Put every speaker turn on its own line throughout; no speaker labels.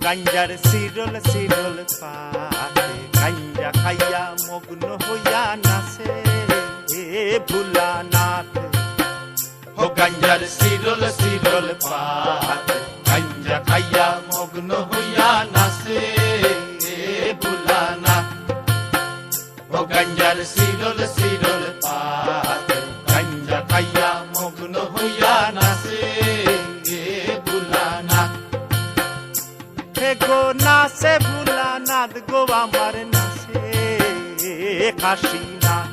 গাঞ্জার শিরল শিরল পাতে গাঞ্জা খাইয়া মগ্ন হইয়া নাচে ভোলানাথ। ও গাঞ্জার শিরল শিরল পাতে গাঞ্জা খাইয়া মগ্ন হইয়া নাচে ভোলানাথ। ও গাঞ্জার শিরল শিরল পাতে গাঞ্জা খাইয়া মগ্ন হইয়া নাচে ভোলানাথ। হে গো নাচে ভোলানাথ গো আমার নাচে কাশীনাথ।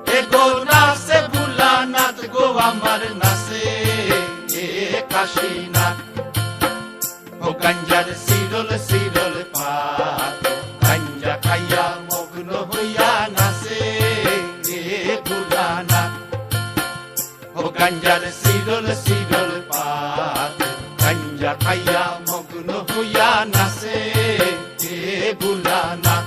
হে গো নাচে ভোলানাথ গো আমার নাচে কাশীনাথ। ও গাঞ্জার শিরল শিরল পাত গাঞ্জা খাইয়া মগ্ন হইয়া নাচে ভোলানাথ। ও গাঞ্জার শিরল শিরল পাত গাঞ্জা খাইয়া মগ্ন হইয়া নাচে ভোলানাথ।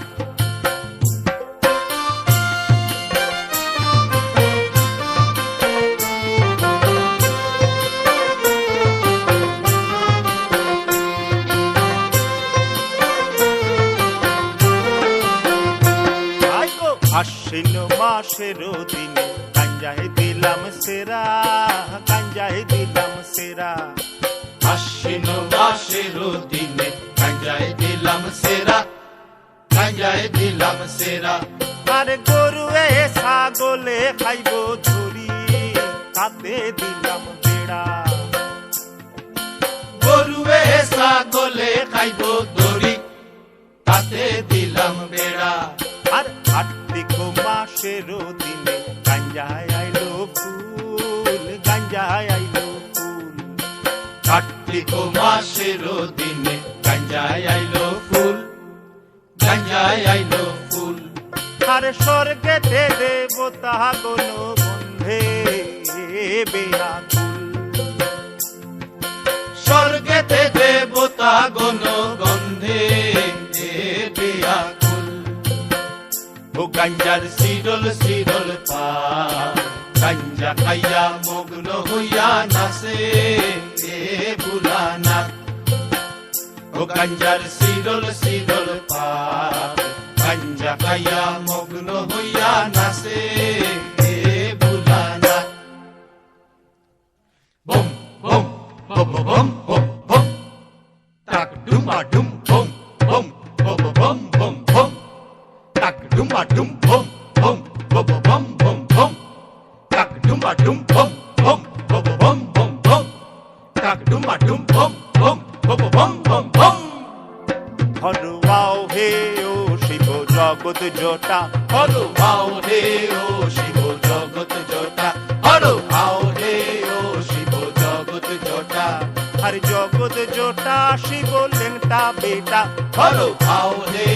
আশ্বিন মাসের দিনে গাঞ্জায় দিলাম সেরা গাঞ্জায় দিলাম সেরা। আশ্বিন মাসের দিনে গাঞ্জায় দিলাম সেরা গাঞ্জায় দিলাম সেরা। আর গরুয়ে ছাগলে খাইব ধরি তাতে দিলাম বেড়া। গরুয়ে ছাগলে খাইব ধরি তাতে দিলাম বেড়া। আর কার্তিক মাসের দিনে গাঞ্জায় আইলো ফুল গাঞ্জায় আইলো ফুল। কার্তিক মাসের দিনে গাঞ্জায় আইলো ফুল গাঞ্জায় আইলো ফুল। আর স্বর্গেতে দেবতা কোন বন্ধে বেয়াকুল। স্বর্গেতে দেবতা গণ গন্ধে বেয়াকুল। ও গাঞ্জার শিরল শিরল পাত গাঞ্জা খাইয়া মগ্ন হইয়া নাচে ভোলানাথ। ও গাঞ্জার শিরল শিরল পাত গাঞ্জা খাইয়া মগ্ন হইয়া নাচে ভোলানাথ। বম বম বম বম বম বম তাক ডুমা ডুম বম বম বম বম বম বম তাক ডুমা ডুম বম বম বম বম বম বম তাক ডুমা ডুম বম বম বম বম বম বম তাক ডুমা ডুম বম বম বম বম বম বম। হরুয়াও হে ও শিব জগৎ জোটা হরুয়াও হে ও শিব জগৎ জোটা হরুয়াও হে ও শিব জগৎ জোটা। আর জগৎ জোটা শিব লেংটা বেটা হরুয়াও হে